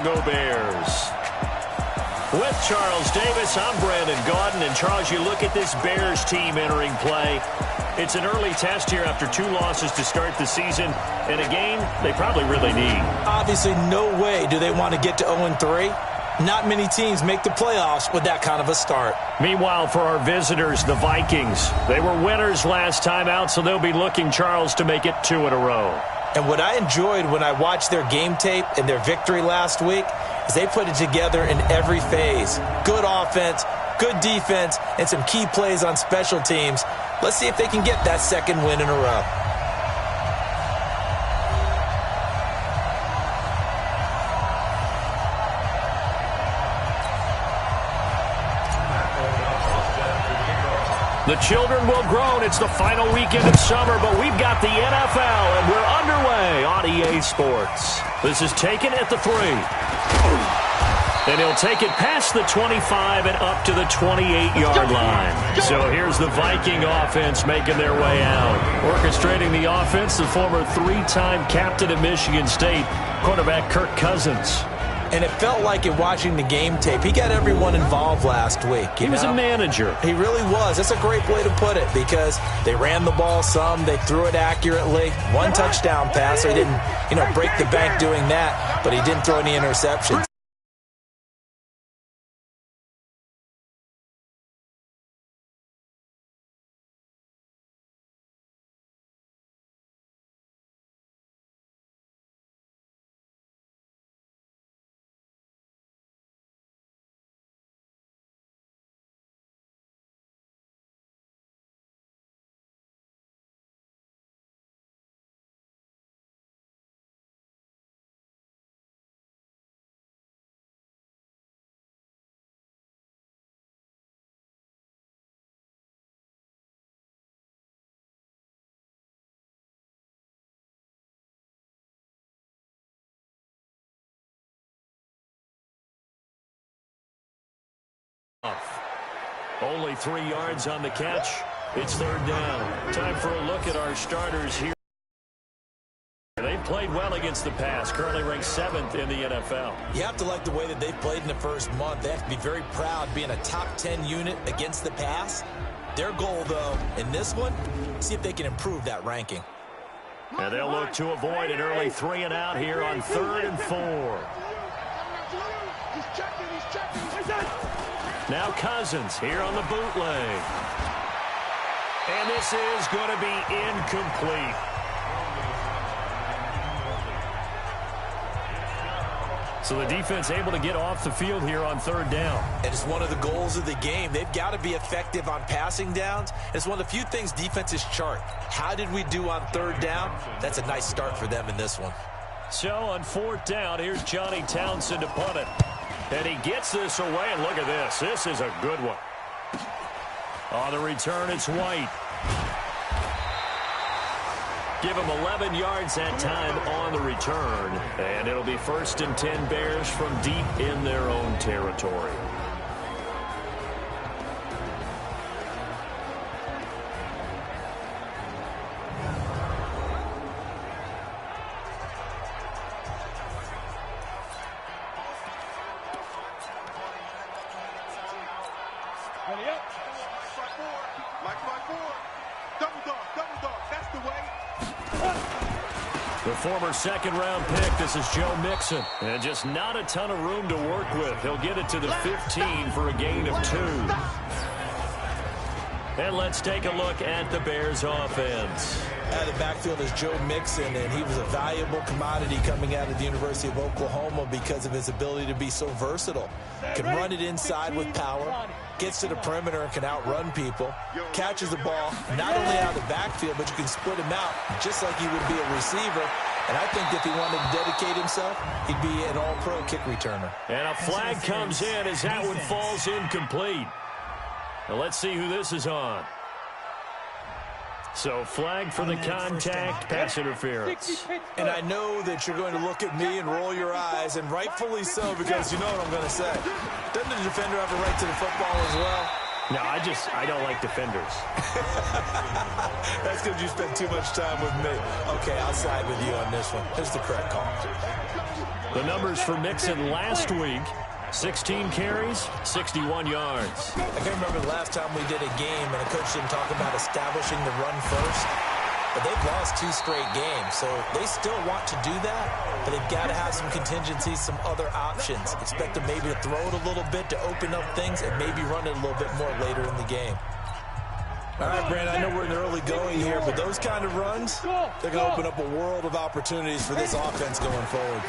Go Bears. With Charles Davis, I'm Brandon Gaudin. And Charles, you look at this Bears team entering play. It's an early test here after 2 losses to start the season, and a game they probably really need. Obviously, no way do they want to get to 0-3. Not many teams make the playoffs with that kind of a start. Meanwhile, for our visitors, the Vikings, they were winners last time out, so they'll be looking, Charles, to make it 2 in a row. And what I enjoyed when I watched their game tape and their victory last week is they put it together in every phase. Good offense, good defense, and some key plays on special teams. Let's see if they can get that second win in a row. The children will groan. It's the final weekend of summer, but we've got the NFL, and we're underway on EA Sports. This is taken at the 3. And he'll take it past the 25 and up to the 28-yard line. So here's the Viking offense making their way out. Orchestrating the offense, the former 3-time captain of Michigan State, quarterback Kirk Cousins. And it felt like in watching the game tape, he got everyone involved last week. He was a manager. He really was. That's a great way to put it because they ran the ball some, they threw it accurately. 1 touchdown pass, so he didn't, break the bank doing that, but he didn't throw any interceptions. Only 3 yards on the catch. It's 3rd down. Time for a look at our starters here. They've played well against the pass, currently ranked 7th in the NFL. You have to like the way that they've played in the first month. They have to be very proud being a top 10 unit against the pass. Their goal, though, in this one, see if they can improve that ranking. And they'll look to avoid an early 3 and out here on 3rd and 4. Now Cousins here on the bootleg. And this is going to be incomplete. So the defense able to get off the field here on 3rd down. And it's one of the goals of the game. They've got to be effective on passing downs. It's one of the few things defenses chart. How did we do on 3rd down? That's a nice start for them in this one. So on 4th down, here's Johnny Townsend to punt it. And he gets this away, and look at this. This is a good one. On the return, it's White. Give him 11 yards that time on the return. And it'll be 1st and 10 Bears from deep in their own territory. The former 2nd-round pick, this is Joe Mixon. And just not a ton of room to work with. He'll get it to the 15 for a gain of 2. And let's take a look at the Bears offense. Out of the backfield is Joe Mixon, and he was a valuable commodity coming out of the University of Oklahoma because of his ability to be so versatile. Can run it inside with power, gets to the perimeter and can outrun people, catches the ball not only out of the backfield, but you can split him out just like he would be a receiver. And I think if he wanted to dedicate himself, he'd be an all-pro kick returner. And a flag comes in as that one falls incomplete. Now let's see who this is on. So flag for the contact, pass interference. And I know that you're going to look at me and roll your eyes, and rightfully so, because you know what I'm going to say. Doesn't the defender have a right to the football as well? No, I don't like defenders. That's because you spend too much time with me. Okay, I'll side with you on this one. Here's the correct call. The numbers for Mixon last week: 16 carries, 61 yards. I can remember the last time we did a game and a coach didn't talk about establishing the run first. But they've lost 2 straight games, so they still want to do that, but they've got to have some contingencies, some other options. Expect them maybe to throw it a little bit to open up things and maybe run it a little bit more later in the game. All right, Brandon, I know we're in the early going here, but those kind of runs, they're going to open up a world of opportunities for this offense going forward.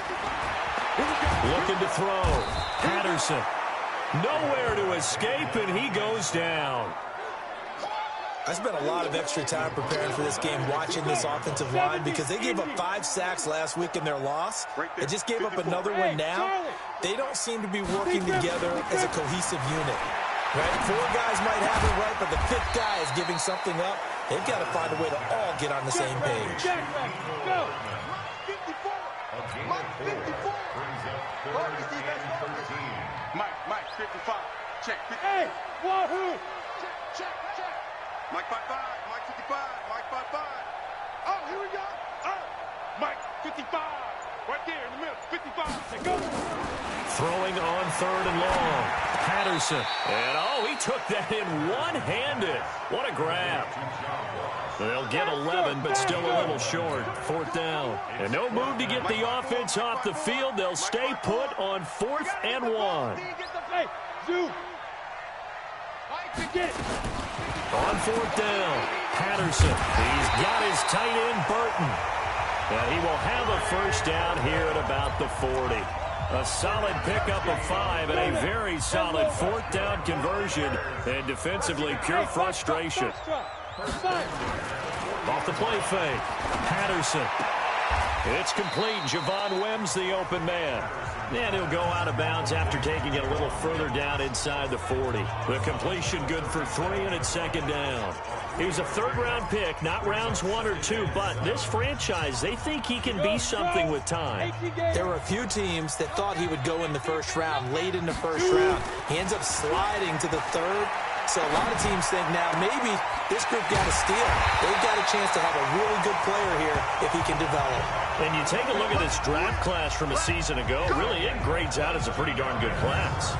Looking to throw. Patterson. Nowhere to escape, and he goes down. I spent a lot of extra time preparing for this game, watching this offensive line, because they gave up 5 sacks last week in their loss. They just gave up another one now. They don't seem to be working together as a cohesive unit. Right? 4 guys might have it right, but the 5th guy is giving something up. They've got to find a way to all get on the same page. Mike, 55. Check. Hey, wahoo! Check. Mike 55, Mike 55, Mike 55. Oh, here we go. Oh, Mike 55. Right there in the middle, 55. Say go. Throwing on 3rd and long. Patterson. And, he took that in one-handed. What a grab. They'll get 11, but still a little short. 4th down. And no move to get the offense off the field. They'll stay put on 4th and 1. On 4th down, Patterson. He's got his tight end, Burton. And he will have a first down here at about the 40. A solid pickup of 5 and a very solid 4th down conversion. And defensively, pure frustration. Off the play fake. Patterson. It's complete. Javon Wims, the open man. And he'll go out of bounds after taking it a little further down inside the 40. The completion good for 3, and it's 2nd down. He was a 3rd-round pick, not rounds 1 or 2, but this franchise, they think he can be something with time. There were a few teams that thought he would go in the 1st round, late in the 1st round. He ends up sliding to the 3rd. So a lot of teams think now maybe this group got a steal. They've got a chance to have a really good player here if he can develop. And you take a look at this draft class from a season ago, really it grades out as a pretty darn good class.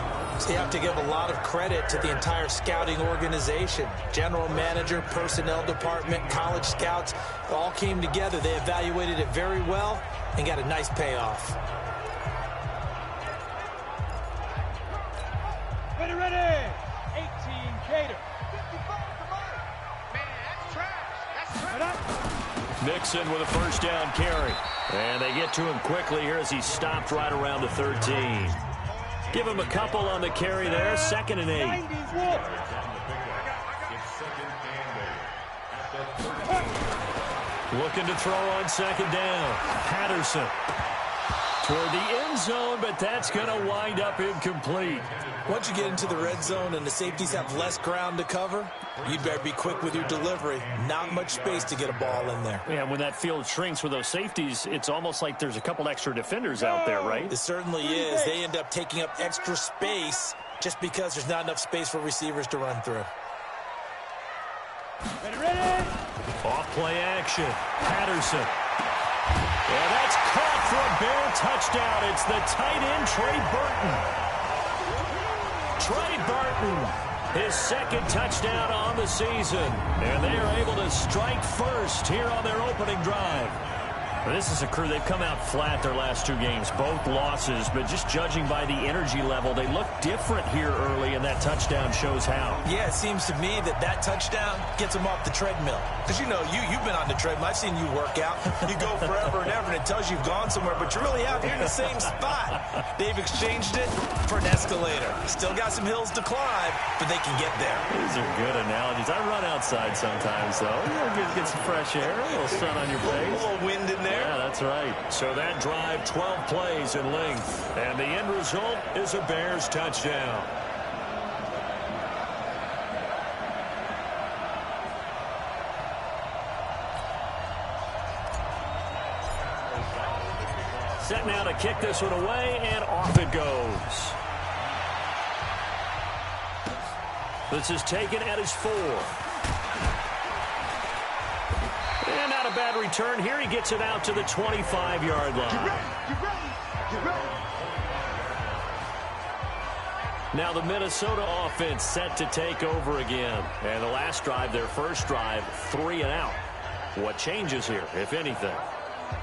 So you have to give a lot of credit to the entire scouting organization. General manager, personnel department, college scouts, all came together. They evaluated it very well and got a nice payoff. Ready. 18 Cater. Mixon with a first down carry. And they get to him quickly here as he stopped right around the 13. Give him a couple on the carry there. 2nd and 8. Looking to throw on 2nd down. Patterson. Toward the end zone, but that's going to wind up incomplete. Once you get into the red zone and the safeties have less ground to cover, you'd better be quick with your delivery. Not much space to get a ball in there. Yeah, when that field shrinks with those safeties, it's almost like there's a couple extra defenders out there, right? It certainly is. They end up taking up extra space just because there's not enough space for receivers to run through. Ready. Off play action. Patterson. And that's caught for a Bear touchdown. It's the tight end, Trey Burton. Trey Burton, his 2nd touchdown on the season. And they are able to strike first here on their opening drive. Well, this is a crew, they've come out flat their last 2 games, both losses, but just judging by the energy level, they look different here early, and that touchdown shows how. Yeah, it seems to me that touchdown gets them off the treadmill. Because, you've been on the treadmill. I've seen you work out. You go forever and ever, and it tells you you've gone somewhere, but you're really out here in the same spot. They've exchanged it for an escalator. Still got some hills to climb, but they can get there. These are good analogies. I run outside sometimes, though. Get some fresh air, a little sun on your face. A little wind in there. Yeah, that's right. So that drive, 12 plays in length. And the end result is a Bears touchdown. Set now to kick this one away, and off it goes. This is taken at his 4. And not a bad return here. He gets it out to the 25-yard line. Now the Minnesota offense set to take over again. And the last drive, their first drive, 3 and out. What changes here, if anything?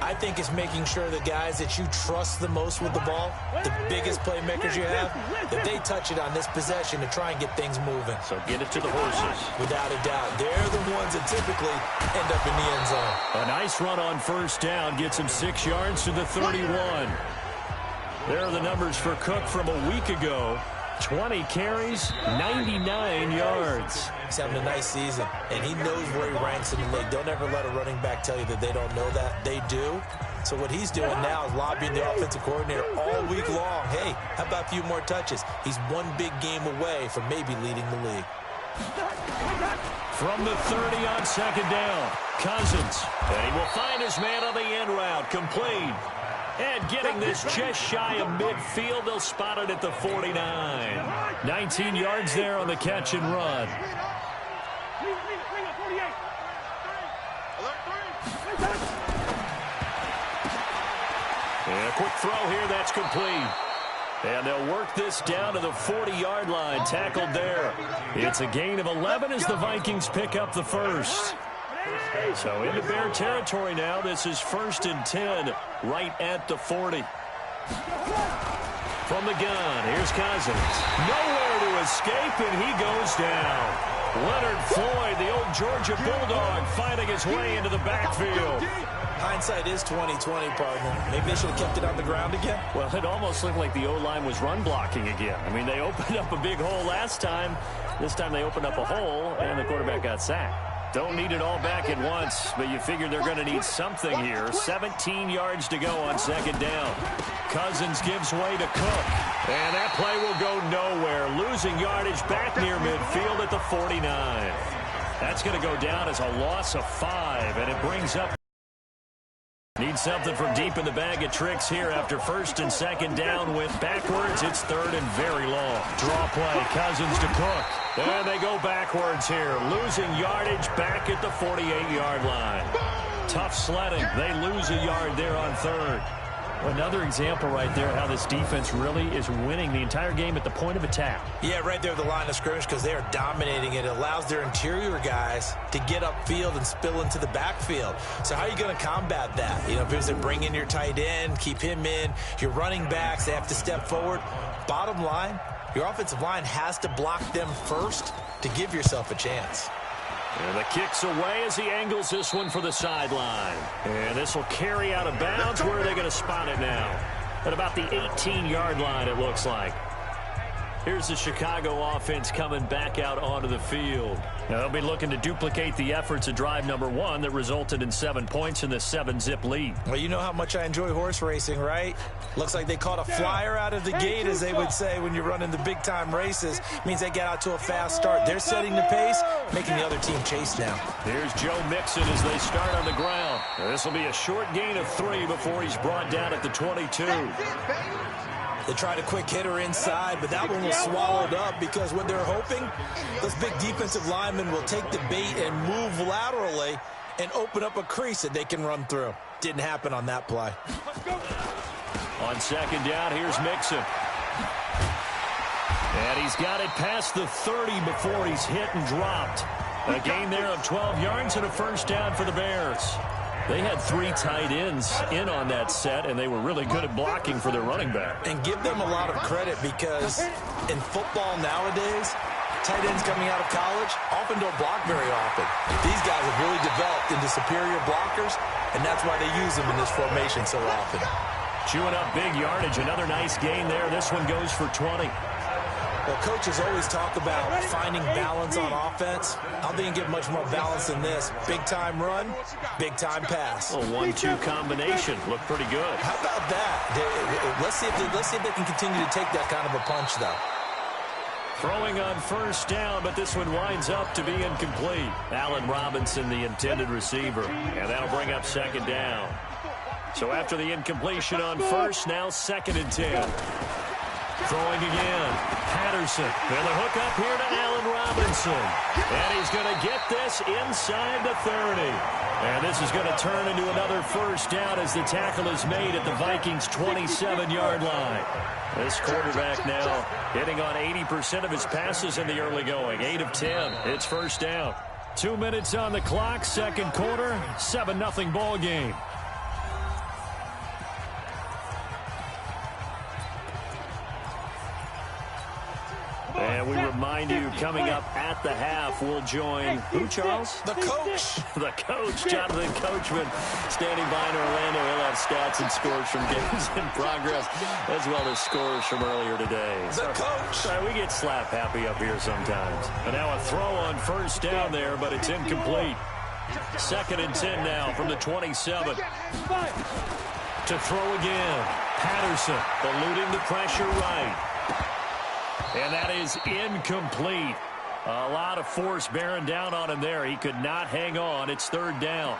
I think it's making sure the guys that you trust the most with the ball, the biggest playmakers you have, that they touch it on this possession to try and get things moving. So get it to the horses. Without a doubt. They're the ones that typically end up in the end zone. A nice run on first down gets him 6 yards to the 31. There are the numbers for Cook from a week ago. 20 carries, 99 yards. He's having a nice season, and he knows where he ranks in the league. Don't ever let a running back tell you that they don't know that. They do. So what he's doing now is lobbying the offensive coordinator all week long. Hey, how about a few more touches? He's one big game away from maybe leading the league. From the 30 on second down, Cousins. And he will find his man on the end route, complete. And getting this just shy of midfield, they'll spot it at the 49. 19 yards there on the catch and run. And a quick throw here, that's complete. And they'll work this down to the 40-yard line, tackled there. It's a gain of 11 as the Vikings pick up the first. So into Bear territory now. This is 1st and 10 right at the 40. From the gun, here's Cousins. Nowhere to escape, and he goes down. Leonard Floyd, the old Georgia Bulldog, finding his way into the backfield. Hindsight is 20/20, partner. Maybe they should have kept it on the ground again. Well, it almost looked like the O-line was run blocking again. I mean, they opened up a big hole last time. This time they opened up a hole, and the quarterback got sacked. Don't need it all back at once, but you figure they're going to need something here. 17 yards to go on second down. Cousins gives way to Cook. And that play will go nowhere. Losing yardage back near midfield at the 49. That's going to go down as a loss of 5, and it brings up. Need something from deep in the bag of tricks here after 1st and 2nd down. With backwards, it's 3rd and very long. Draw play, Cousins to Cook. And they go backwards here. Losing yardage back at the 48-yard line. Tough sledding. They lose a yard there on 3rd. Another example right there how this defense really is winning the entire game at the point of attack. Yeah, right there at the line of scrimmage because they are dominating it. It allows their interior guys to get upfield and spill into the backfield. So how are you going to combat that? You know, if it's bring in your tight end, keep him in, your running backs, they have to step forward. Bottom line, your offensive line has to block them first to give yourself a chance. And the kick's away as he angles this one for the sideline. And this will carry out of bounds. Where are they going to spot it now? At about the 18-yard line, it looks like. Here's the Chicago offense coming back out onto the field. Now they'll be looking to duplicate the efforts of drive number 1 that resulted in 7 points in the 7-zip lead. Well, you know how much I enjoy horse racing, right? Looks like they caught a flyer out of the gate, as they would say when you're running the big-time races. Means they get out to a fast start. They're setting the pace, making the other team chase now. Here's Joe Mixon as they start on the ground. This will be a short gain of 3 before he's brought down at the 22. They tried a quick hitter inside, but that one was swallowed up because what they're hoping, those big defensive linemen will take the bait and move laterally and open up a crease that they can run through. Didn't happen on that play. On second down, here's Mixon. And he's got it past the 30 before he's hit and dropped. A gain there of 12 yards and a first down for the Bears. They had 3 tight ends in on that set, and they were really good at blocking for their running back. And give them a lot of credit because in football nowadays, tight ends coming out of college often don't block very often. These guys have really developed into superior blockers, and that's why they use them in this formation so often. Chewing up big yardage. Another nice gain there. This one goes for 20. Well, coaches always talk about finding balance on offense. I don't think you get much more balance than this. Big-time run, big-time pass. A 1-2 combination. Looked pretty good. How about that? Let's see if they can continue to take that kind of a punch, though. Throwing on first down, but this one winds up to be incomplete. Allen Robinson, the intended receiver. And that'll bring up second down. So after the incompletion on first, now 2nd and 10. Throwing again. Patterson. And the hook up here to Allen Robinson. And he's going to get this inside the 30. And this is going to turn into another first down as the tackle is made at the Vikings' 27-yard line. This quarterback now hitting on 80% of his passes in the early going. 8 of 10. It's first down. 2 minutes on the clock, second quarter, 7-0 ball game. And we remind you, coming up at the half, we'll join, who, Charles? The coach. The coach, Jonathan Coachman, standing by in Orlando. He'll have stats and scores from games in progress, as well as scores from earlier today. The coach. Sorry, we get slap happy up here sometimes. And now a throw on first down there, but it's incomplete. 2nd and 10 now from the 27. To throw again. Patterson eluding the pressure right. And that is incomplete. A lot of force bearing down on him there. He could not hang on. It's 3rd down.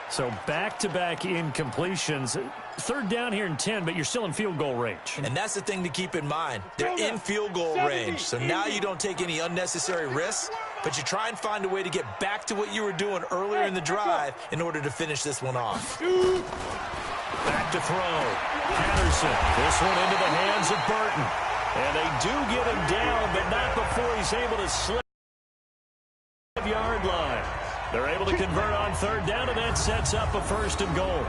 So back-to-back incompletions. 3rd down here in 10, but you're still in field goal range. And that's the thing to keep in mind. They're in field goal range. So now you don't take any unnecessary risks, but you try and find a way to get back to what you were doing earlier in the drive in order to finish this one off. Back to throw. Patterson. This one into the hands of Burton. And they do get him down, but not before he's able to slip the 5-yard line. They're able to convert on 3rd down, and that sets up a 1st and goal.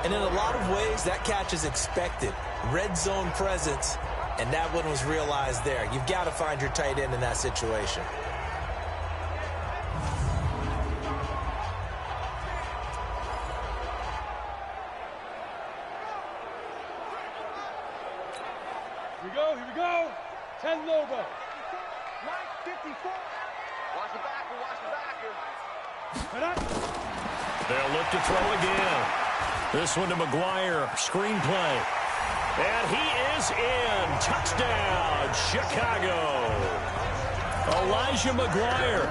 And in a lot of ways, that catch is expected. Red zone presence, and that one was realized there. You've got to find your tight end in that situation. Here we go. 10 Lobo. Mike 54. Watch the backer, watch the backer. They'll look to throw again. This one to McGuire. Screenplay. And he is in. Touchdown, Chicago. Elijah McGuire.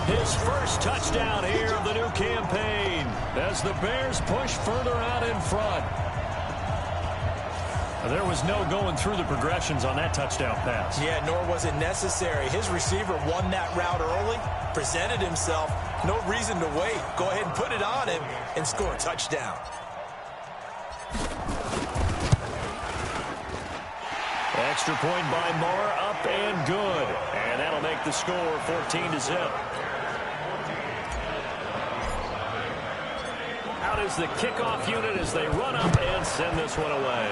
His first touchdown here of the new campaign as the Bears push further out in front. There was no going through the progressions on that touchdown pass. Yeah, nor was it necessary. His receiver won that route early, presented himself. No reason to wait. Go ahead and put it on him and score a touchdown. Extra point by Moore, up and good. And that'll make the score 14-0. Out is the kickoff unit as they run up and send this one away.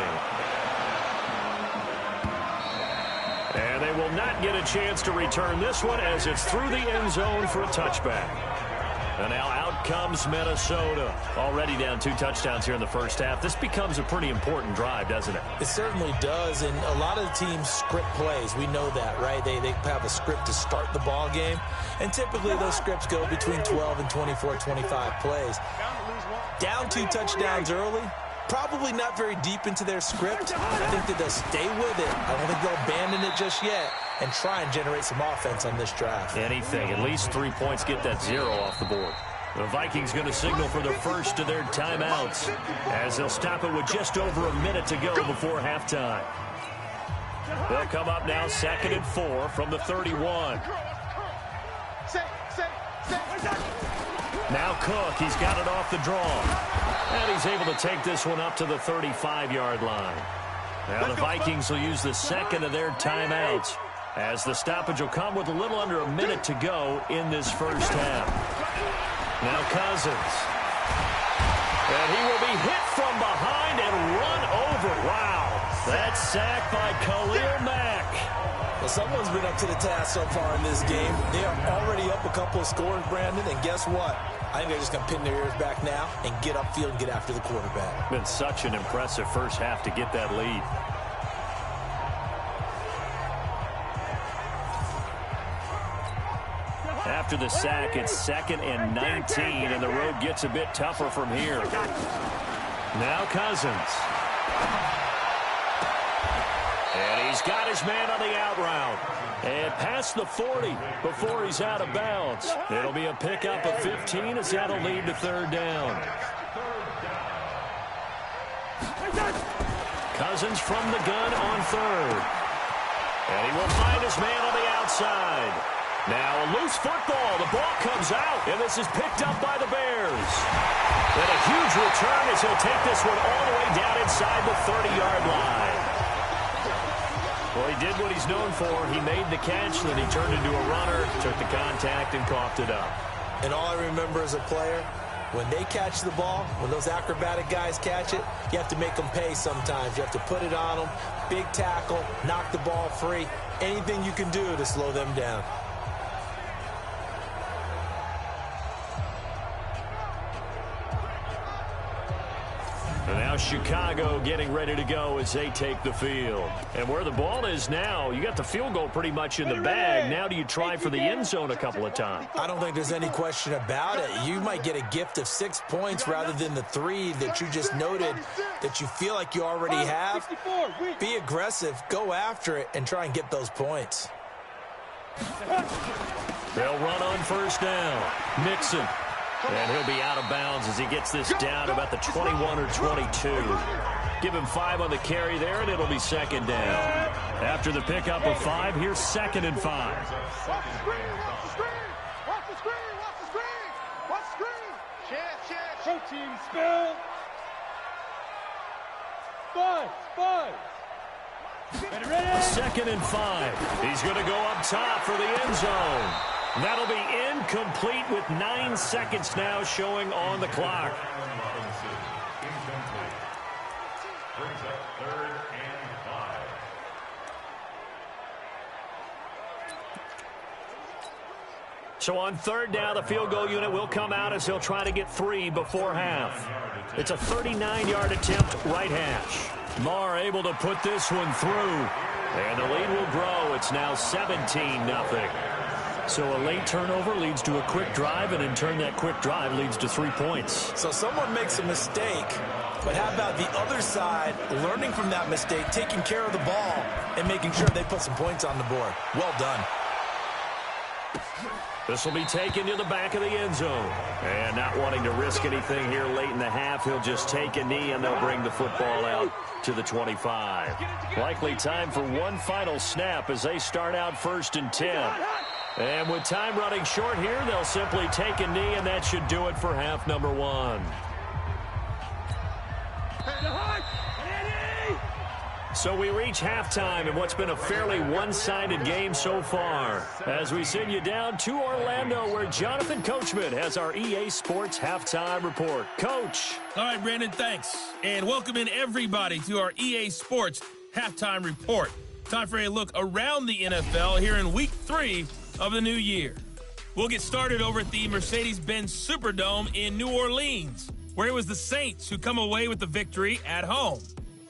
And they will not get a chance to return this one as it's through the end zone for a touchback. And now out comes Minnesota. Already down 2 touchdowns here in the first half. This becomes a pretty important drive, doesn't it? It certainly does, and a lot of the teams script plays. We know that, right? They have a script to start the ball game, and typically those scripts go between 12 and 24, 25 plays. Down 2 touchdowns early, probably not very deep into their script. I think that they'll stay with it. I don't think they'll abandon it just yet and try and generate some offense on this drive. Anything. At least 3 points, get that 0 off the board. The Vikings going to signal for the first of their timeouts as they'll stop it with just over a minute to go before halftime. They'll come up now 2nd and 4 from the 31. Now Cook, he's got it off the draw. And he's able to take this one up to the 35-yard line. Now the Vikings will use the second of their timeouts as the stoppage will come with a little under a minute to go in this first half. Now Cousins. And he will be hit from behind and run over. Wow. That's sacked by Khalil Mack. Well, someone's been up to the task so far in this game. They are already up a couple of scores, Brandon, and guess what? I think they're just going to pin their ears back now and get upfield and get after the quarterback. Been such an impressive first half to get that lead. After the sack, it's 2nd and 19, and the road gets a bit tougher from here. Now Cousins. And he's got his man on the out route. And past the 40 before he's out of bounds. It'll be a pickup of 15 as that'll lead to 3rd down. Cousins from the gun on 3rd. And he will find his man on the outside. Now a loose football. The ball comes out, and this is picked up by the Bears. And a huge return as he'll take this one all the way down inside the 30-yard line. Well, he did what he's known for. He made the catch, then he turned into a runner, took the contact, and coughed it up. And all I remember as a player, when they catch the ball, when those acrobatic guys catch it, you have to make them pay sometimes. You have to put it on them, big tackle, knock the ball free, anything you can do to slow them down. And now Chicago getting ready to go as they take the field. And where the ball is now, you got the field goal pretty much in the bag. Now do you try for the end zone a couple of times? I don't think there's any question about it. You might get a gift of 6 points rather than the 3 that you just noted that you feel like you already have. Be aggressive, go after it, and try and get those points. They'll run on first down. Mixon. And he'll be out of bounds as he gets this down about the 21 or 22. Give him 5 on the carry there, and it'll be second down. After the pickup of 5, here's 2nd and 5. Watch the screen, watch the screen, watch the screen, watch the screen, watch the screen. Check. Protein spill. 5. Ready. 2nd and 5. He's going to go up top for the end zone. That'll be incomplete with 9 seconds now showing on the clock. So on third down, the field goal unit will come out as they'll try to get 3 before half. It's a 39-yard attempt right hash. Marr able to put this one through. And the lead will grow. It's now 17-0. So a late turnover leads to a quick drive, and in turn that quick drive leads to 3 points. So someone makes a mistake, but how about the other side learning from that mistake, taking care of the ball, and making sure they put some points on the board? Well done. This will be taken to the back of the end zone. And not wanting to risk anything here late in the half, he'll just take a knee, and they'll bring the football out to the 25. Likely time for one final snap as they start out 1st and 10. And with time running short here, they'll simply take a knee, and that should do it for half number 1. So we reach halftime in what's been a fairly one-sided game so far. As we send you down to Orlando, where Jonathan Coachman has our EA Sports Halftime Report. Coach. All right, Brandon, thanks. And welcome in everybody to our EA Sports Halftime Report. Time for a look around the NFL here in Week 3 of the new year. We'll get started over at the Mercedes-Benz Superdome in New Orleans, where it was the Saints who come away with the victory at home.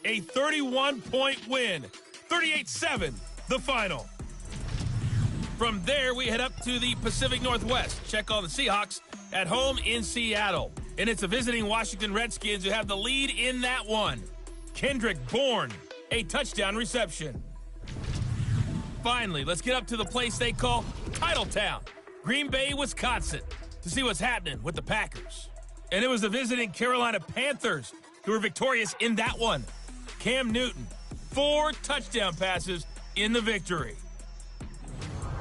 A 31-point win, 38-7, the final. From there, we head up to the Pacific Northwest. Check on the Seahawks at home in Seattle. And it's the visiting Washington Redskins who have the lead in that one. Kendrick Bourne, a touchdown reception. Finally, let's get up to the place they call Titletown, Green Bay, Wisconsin, to see what's happening with the Packers. And it was the visiting Carolina Panthers who were victorious in that one. Cam Newton, 4 touchdown passes in the victory.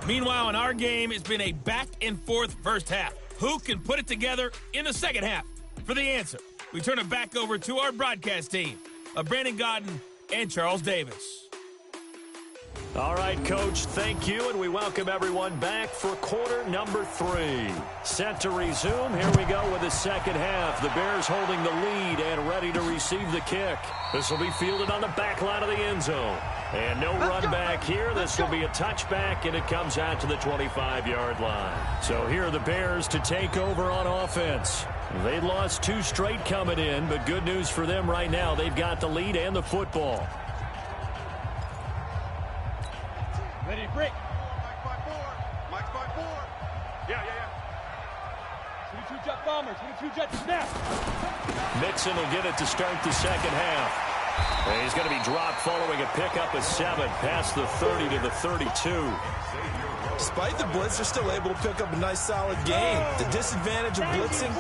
Meanwhile, in our game, it's been a back-and-forth first half. Who can put it together in the second half? For the answer, we turn it back over to our broadcast team of Brandon Godden and Charles Davis. All right, Coach, thank you, and we welcome everyone back for quarter number 3. Set to resume. Here we go with the second half. The Bears holding the lead and ready to receive the kick. This will be fielded on the back line of the end zone. And no run back here. This will be a touchback, and it comes out to the 25-yard line. So here are the Bears to take over on offense. They lost 2 straight coming in, but good news for them right now. They've got the lead and the football. Ready to break. Mike 5-4. Mike 5-4. Yeah. 22 jet bomber, 22 jet snap. Mixon will get it to start the second half. And he's going to be dropped following a pickup of 7 past the 30 to the 32. Despite the blitz, they're still able to pick up a nice, solid gain. The disadvantage of blitzing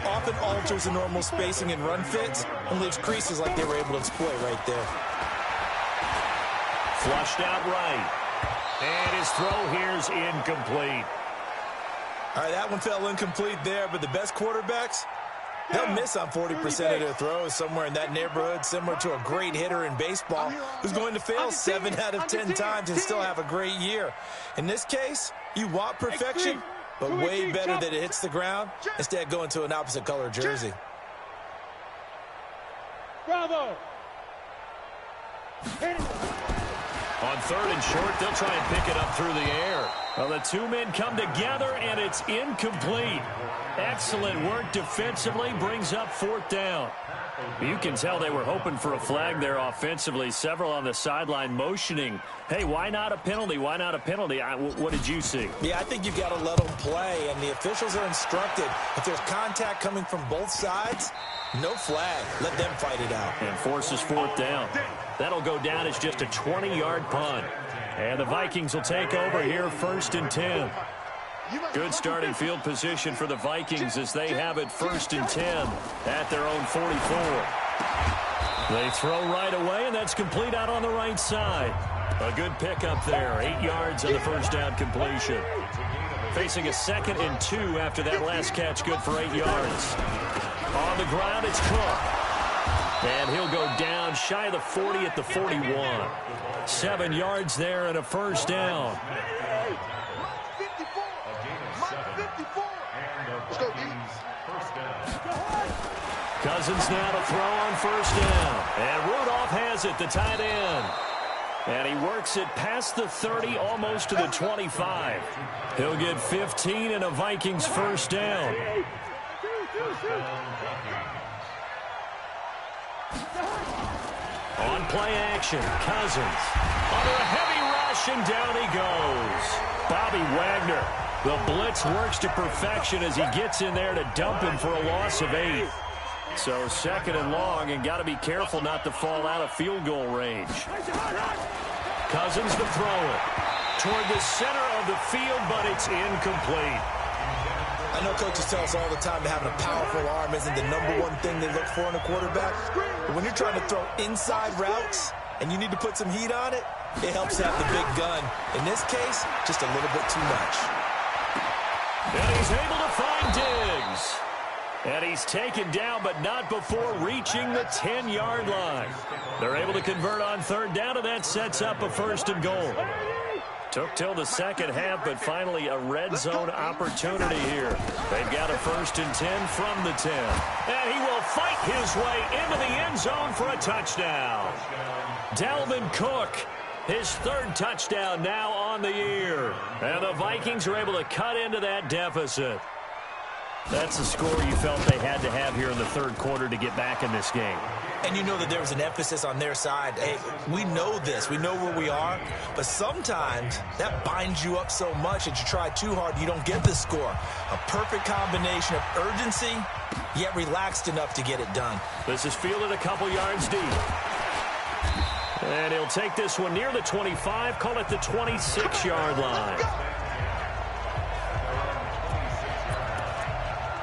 often alters the normal spacing and run fits and leaves creases like they were able to exploit right there. Flushed out right. And his throw here's incomplete. All right, that one fell incomplete there, but the best quarterbacks, they'll miss on 40% of their throws, somewhere in that neighborhood, similar to a great hitter in baseball who's going to fail 7 out of 10 times and still have a great year. In this case, you want perfection, but way better that it hits the ground instead of going to an opposite color jersey. Bravo! On 3rd and short, they'll try and pick it up through the air. Well, the two men come together, and it's incomplete. Excellent work defensively, brings up 4th down. You can tell they were hoping for a flag there offensively. Several on the sideline motioning, hey, why not a penalty? Why not a penalty? What did you see? Yeah, I think you've got to let them play, and the officials are instructed. If there's contact coming from both sides, no flag. Let them fight it out. And forces 4th down. That'll go down as just a 20-yard punt. And the Vikings will take over here 1st and 10. Good starting field position for the Vikings as they have it 1st and 10 at their own 44. They throw right away, and that's complete out on the right side. A good pickup there, 8 yards on the first down completion. Facing a 2nd and 2 after that last catch, good for 8 yards. On the ground, it's Cook. And he'll go down shy of the 40 at the 41. 7 yards there and a first down. Cousins now to throw on 1st down. And Rudolph has it, the tight end. And he works it past the 30, almost to the 25. He'll get 15 and a Vikings first down. On play action, Cousins. Under a heavy rush, and down he goes. Bobby Wagner. The blitz works to perfection as he gets in there to dump him for a loss of 8. So 2nd and long, and got to be careful not to fall out of field goal range. Cousins to throw it. Toward the center of the field, but it's incomplete. I know coaches tell us all the time that having a powerful arm isn't the #1 thing they look for in a quarterback. But when you're trying to throw inside routes and you need to put some heat on it, it helps have the big gun. In this case, just a little bit too much. And he's able to find Diggs. And he's taken down, but not before reaching the 10-yard line. They're able to convert on 3rd down, and that sets up a 1st and goal. Took till the second half, but finally a red zone opportunity here. They've got a 1st and 10 from the 10. And he will fight his way into the end zone for a touchdown. Dalvin Cook, his 3rd touchdown now on the year. And the Vikings are able to cut into that deficit. That's the score you felt they had to have here in the 3rd quarter to get back in this game. And you know that there was an emphasis on their side. Hey, we know this. We know where we are. But sometimes that binds you up so much that you try too hard, you don't get the score. A perfect combination of urgency, yet relaxed enough to get it done. This is fielded a couple yards deep. And he'll take this one near the 25, call it the 26-yard line.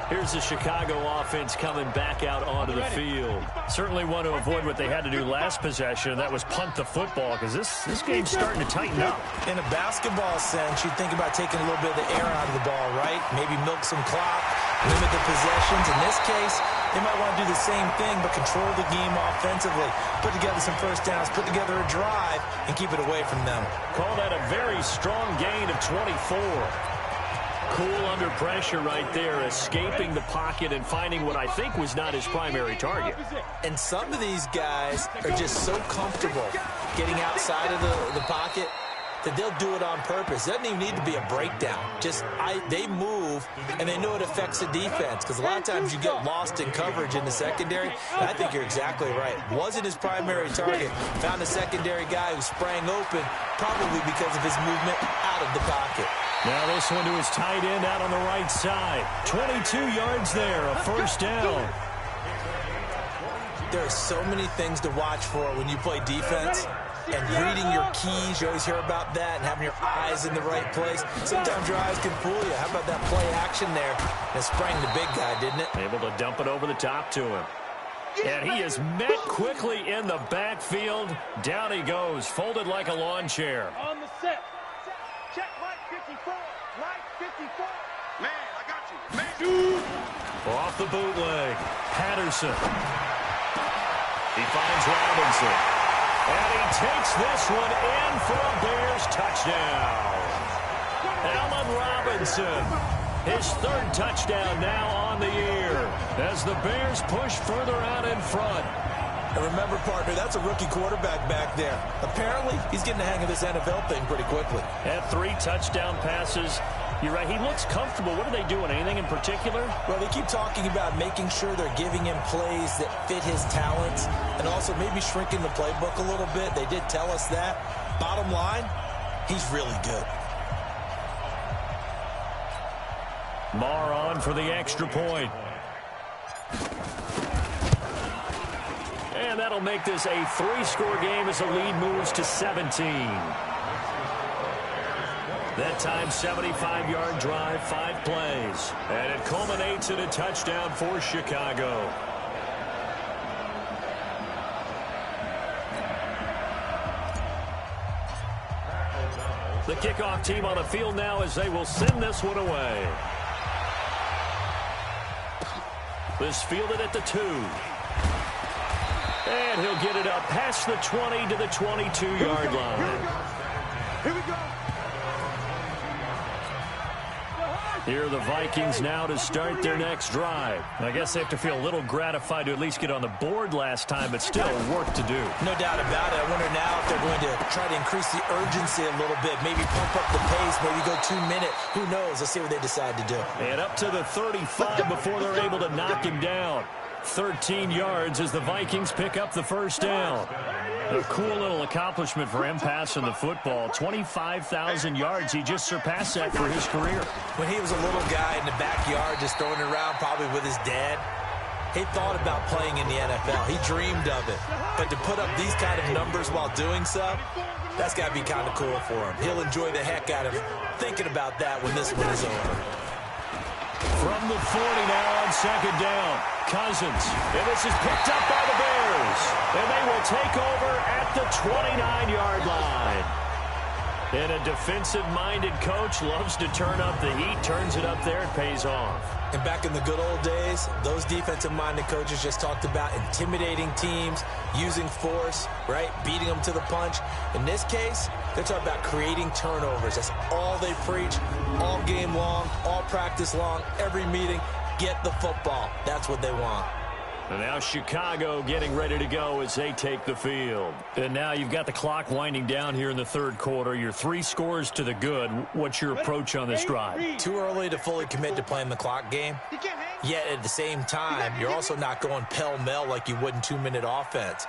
Here's the Chicago offense coming back out onto the field. Certainly want to avoid what they had to do last possession, and that was punt the football, because this game's starting to tighten up. In a basketball sense, you think about taking a little bit of the air out of the ball, right? Maybe milk some clock, limit the possessions. In this case, they might want to do the same thing, but control the game offensively. Put together some first downs, put together a drive, and keep it away from them. Call that a very strong gain of 24. Cool under pressure right there, escaping the pocket and finding what I think was not his primary target. And some of these guys are just so comfortable getting outside of the pocket that they'll do it on purpose. It doesn't even need to be a breakdown. They move, and they know it affects the defense, because a lot of times you get lost in coverage in the secondary. And I think you're exactly right. Wasn't his primary target. Found a secondary guy who sprang open, probably because of his movement out of the pocket. Now this one to his tight end out on the right side. 22 yards there, a first down. There are so many things to watch for when you play defense. And reading your keys, you always hear about that, and having your eyes in the right place. Sometimes your eyes can fool you. How about that play action there? That sprang the big guy, didn't it? Able to dump it over the top to him. And he is met quickly in the backfield. Down he goes, folded like a lawn chair. On the set. Check, Mike 54. Mike 54. Man, I got you. Man. Off the bootleg. Patterson. He finds Robinson. And he takes this one in for a Bears touchdown. Allen Robinson. His third touchdown now on the year as the Bears push further out in front. And remember, partner, that's a rookie quarterback back there. Apparently, he's getting the hang of this NFL thing pretty quickly. Had 3 touchdown passes. You're right, he looks comfortable. What are they doing? Anything in particular? Well, they keep talking about making sure they're giving him plays that fit his talents and also maybe shrinking the playbook a little bit. They did tell us that. Bottom line, he's really good. Marr on for the extra point. And that'll make this a 3-score game as the lead moves to 17. That time, 75-yard drive, 5 plays. And it culminates in a touchdown for Chicago. The kickoff team on the field now as they will send this one away. This fielded at the 2. And he'll get it up past the 20 to the 22-yard line. Here we go. Here are the Vikings now to start their next drive. I guess they have to feel a little gratified to at least get on the board last time, but still work to do. No doubt about it. I wonder now if they're going to try to increase the urgency a little bit, maybe pump up the pace, maybe go 2-minute. Who knows? Let's see what they decide to do. And up to the 35 before they're able to knock him down. 13 yards as the Vikings pick up the first down. A cool little accomplishment for him passing the football. 25,000 yards. He just surpassed that for his career. When he was a little guy in the backyard just throwing it around probably with his dad, he thought about playing in the NFL. He dreamed of it. But to put up these kind of numbers while doing so, that's got to be kind of cool for him. He'll enjoy the heck out of thinking about that when this one is over. From the 40 now on second down. Cousins. And this is picked up by the Bears. And they will take over at the 29-yard line. And a defensive-minded coach loves to turn up the heat, turns it up there, it pays off. And back in the good old days, those defensive-minded coaches just talked about intimidating teams, using force, right, beating them to the punch. In this case, they're talking about creating turnovers. That's all they preach, all game long, all practice long, every meeting. Get the football. That's what they want. And now Chicago getting ready to go as they take the field. And now you've got the clock winding down here in the third quarter. You're 3 scores to the good. What's your approach on this drive? Too early to fully commit to playing the clock game. Yet at the same time, you're also not going pell-mell like you would in 2-minute offense.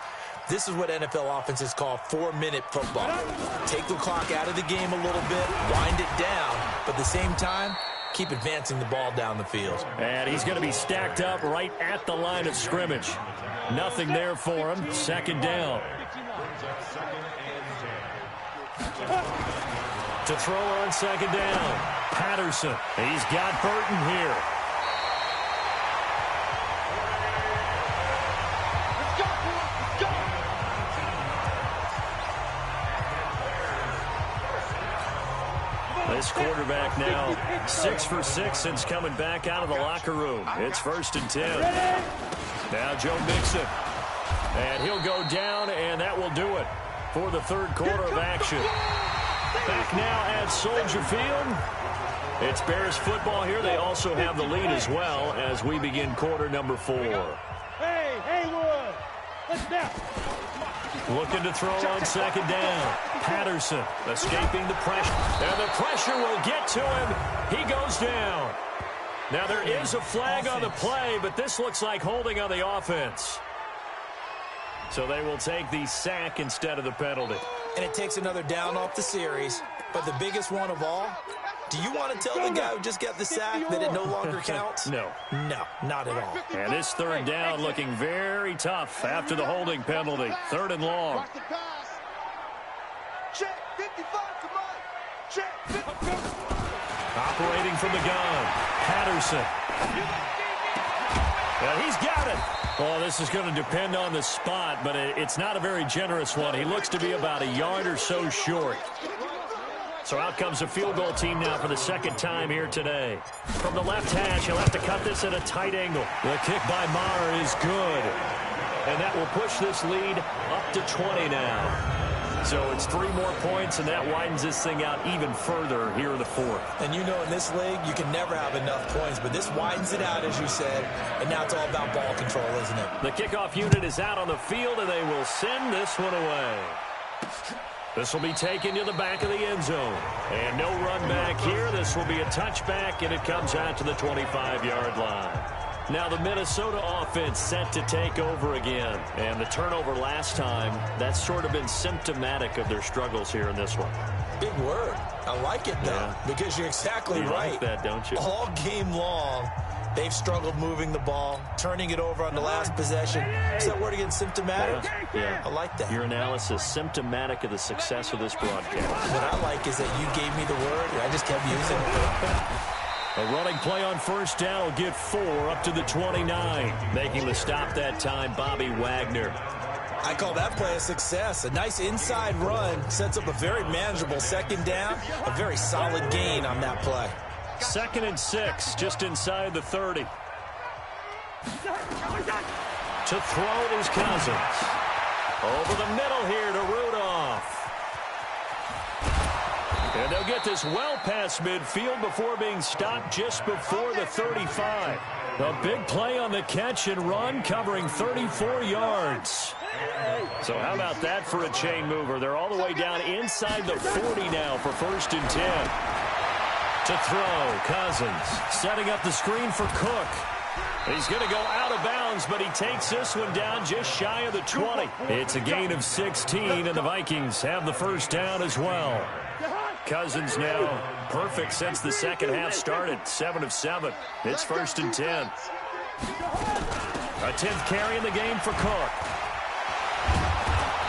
This is what NFL offenses call 4-minute football. Take the clock out of the game a little bit, wind it down, but at the same time, keep advancing the ball down the field. And he's going to be stacked up right at the line of scrimmage. Nothing there for him. Second down. To throw on second down. Patterson. He's got Burton here. This quarterback now 6 for 6 since coming back out of the locker room. It's 1st and 10. Now Joe Mixon. And he'll go down, and that will do it for the third quarter of action. Back now at Soldier Field. It's Bears football here. They also have the lead as well as we begin quarter number 4. Hey, Haywood, let's down. Looking to throw on second down. Patterson escaping the pressure. And the pressure will get to him. He goes down. Now there is a flag on the play, but this looks like holding on the offense. So they will take the sack instead of the penalty. And it takes another down off the series. But the biggest one of all, do you want to tell the guy who just got the sack that it no longer counts? No. No, not at all. And this third down looking very tough after the holding penalty. 3rd and long. Watch the pass. Check 55, come on. Check 55. Operating from the gun. Patterson. And he's got it. Well, this is going to depend on the spot, but it's not a very generous one. He looks to be about a yard or so short. So out comes the field goal team now for the second time here today. From the left hash, he'll have to cut this at a tight angle. The kick by Maher is good. And that will push this lead up to 20 now. So it's 3 more points, and that widens this thing out even further here in the fourth. And you know in this league, you can never have enough points, but this widens it out, as you said, and now it's all about ball control, isn't it? The kickoff unit is out on the field, and they will send this one away. This will be taken to the back of the end zone. And no run back here. This will be a touchback, and it comes out to the 25-yard line. Now the Minnesota offense set to take over again. And the turnover last time, that's sort of been symptomatic of their struggles here in this one. Big word. I like it, though, because you're exactly right. You like that, don't you? All game long, they've struggled moving the ball, turning it over on the last possession. Is that word again, symptomatic? Yeah. I like that. Your analysis, symptomatic of the success of this broadcast. What I like is that you gave me the word, and I just kept using it. A running play on first down will get 4 up to the 29. Making the stop that time, Bobby Wagner. I call that play a success. A nice inside run sets up a very manageable second down. A very solid gain on that play. 2nd and 6, just inside the 30. To throw is Cousins. Over the middle here to Rudolph. And they'll get this well past midfield before being stopped just before the 35. A big play on the catch and run, covering 34 yards. So how about that for a chain mover? They're all the way down inside the 40 now for 1st and 10. To throw, Cousins setting up the screen for Cook. He's going to go out of bounds, but he takes this one down just shy of the 20. It's a gain of 16, and the Vikings have the first down as well. Cousins now perfect since the second half started, 7 of 7. It's 1st and 10. A 10th carry in the game for Cook.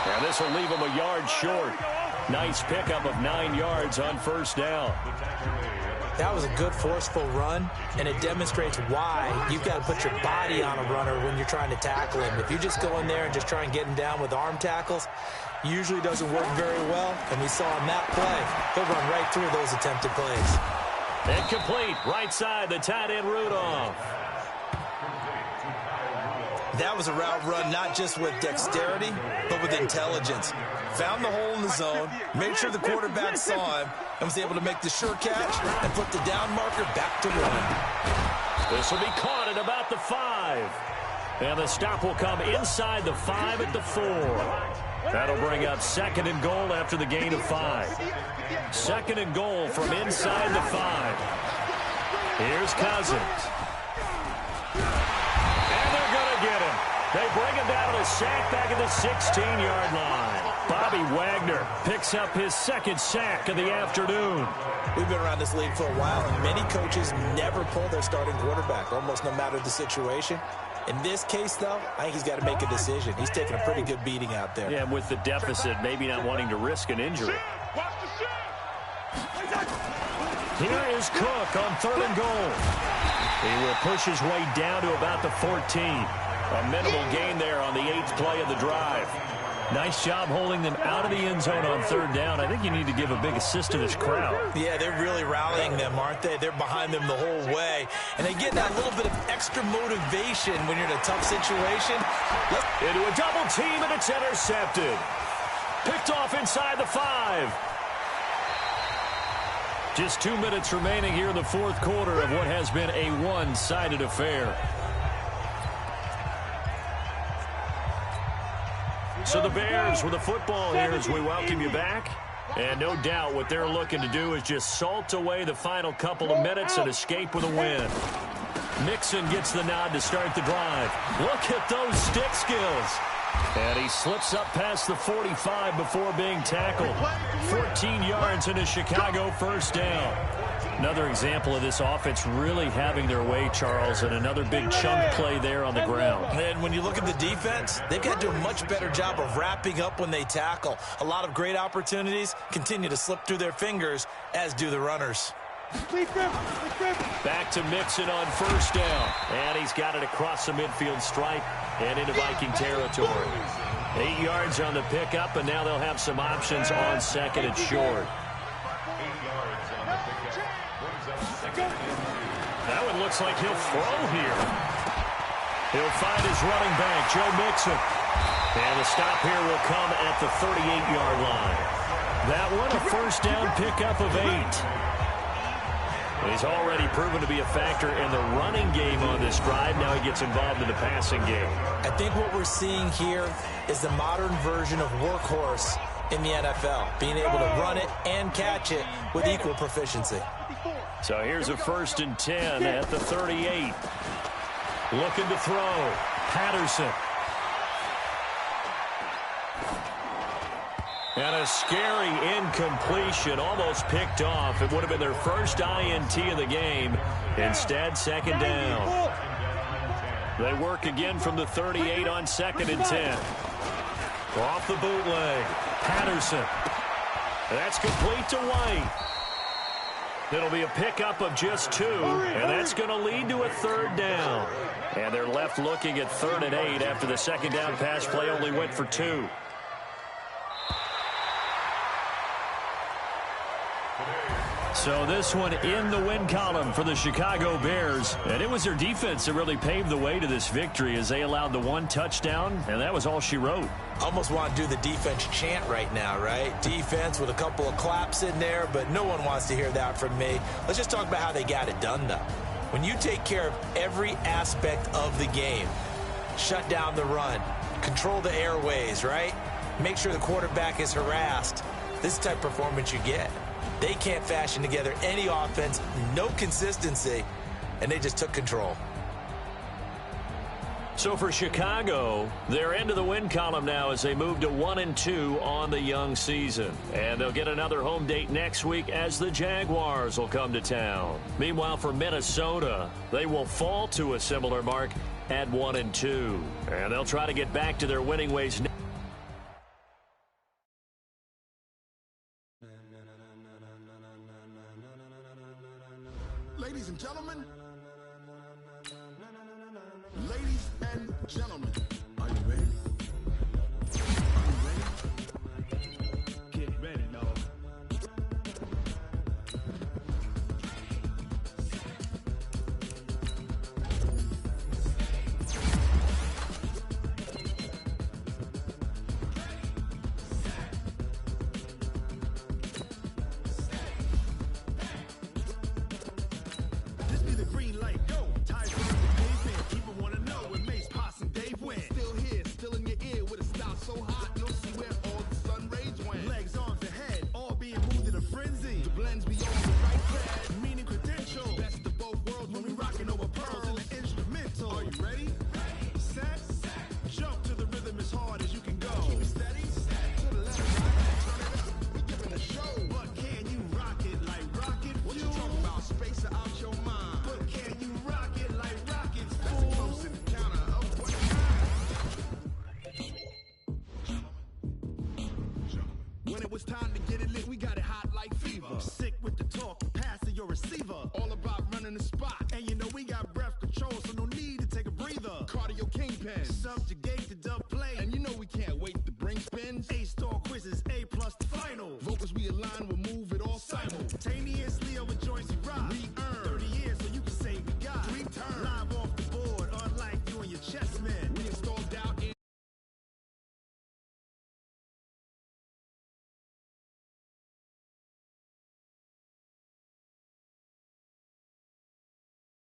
And this will leave him a yard short. Nice pickup of 9 yards on first down. That was a good forceful run, and it demonstrates why you've got to put your body on a runner when you're trying to tackle him. If you just go in there and just try and get him down with arm tackles, usually doesn't work very well, and we saw on that play, he'll run right through those attempted plays. Incomplete, right side, the tight end Rudolph. That was a route run not just with dexterity, but with intelligence. Found the hole in the zone, made sure the quarterback saw him, and was able to make the sure catch and put the down marker back to 1. This will be caught at about the 5. And the stop will come inside the 5 at the 4. That'll bring up 2nd and goal after the gain of 5. 2nd and goal from inside the 5. Here's Cousins. And they're going to get him. They bring him down to the sack back at the 16-yard line. Bobby Wagner picks up his 2nd sack of the afternoon. We've been around this league for a while, and many coaches never pull their starting quarterback, almost no matter the situation. In this case, though, I think he's got to make a decision. He's taking a pretty good beating out there. Yeah, with the deficit, maybe not wanting to risk an injury. Here is Cook on 3rd and goal. He will push his way down to about the 14. A minimal gain there on the 8th play of the drive. Nice job holding them out of the end zone on 3rd down. I think you need to give a big assist to this crowd. Yeah, they're really rallying them, aren't they? They're behind them the whole way. And they get that little bit of extra motivation when you're in a tough situation. Into a double team, and it's intercepted. Picked off inside the 5. Just 2 minutes remaining here in the 4th quarter of what has been a one-sided affair. So the Bears with the football here as we welcome you back. And no doubt what they're looking to do is just salt away the final couple of minutes and escape with a win. Mixon gets the nod to start the drive. Look at those stick skills. And he slips up past the 45 before being tackled. 14 yards into Chicago first down. Another example of this offense really having their way, Charles, and another big chunk play there on the ground. And when you look at the defense, they've got to do a much better job of wrapping up when they tackle. A lot of great opportunities continue to slip through their fingers, as do the runners. Back to Mixon on first down. And he's got it across the midfield stripe and into Viking territory. 8 yards on the pickup, and now they'll have some options on second and short. That one looks like he'll throw here. He'll find his running back, Joe Mixon. And the stop here will come at the 38-yard line. That one, a first down pickup of 8. He's already proven to be a factor in the running game on this drive. Now he gets involved in the passing game. I think what we're seeing here is the modern version of workhorse in the NFL, being able to run it and catch it with equal proficiency. So here's a 1st and 10 at the 38. Looking to throw. Patterson. And a scary incompletion, almost picked off. It would have been their first INT of the game. Instead, second down. They work again from the 38 on 2nd and 10. Off the bootleg. Patterson. That's complete to White. It'll be a pickup of just 2, and that's going to lead to a 3rd down. And they're left looking at 3rd and 8 after the second down pass play only went for 2. So this one in the win column for the Chicago Bears. And it was their defense that really paved the way to this victory as they allowed the 1 touchdown, and that was all she wrote. Almost want to do the defense chant right now, right? Defense with a couple of claps in there, but no one wants to hear that from me. Let's just talk about how they got it done, though. When you take care of every aspect of the game, shut down the run, control the airways, right? Make sure the quarterback is harassed. This is the type of performance you get. They can't fashion together any offense, no consistency, and they just took control. So for Chicago, they're into the win column now as they move to 1-2 on the young season. And they'll get another home date next week as the Jaguars will come to town. Meanwhile, for Minnesota, they will fall to a similar mark at 1-2. And they'll try to get back to their winning ways next. Ladies and gentlemen, ladies and gentlemen, are you ready? Are you ready? Get ready, y'all. Subjugate the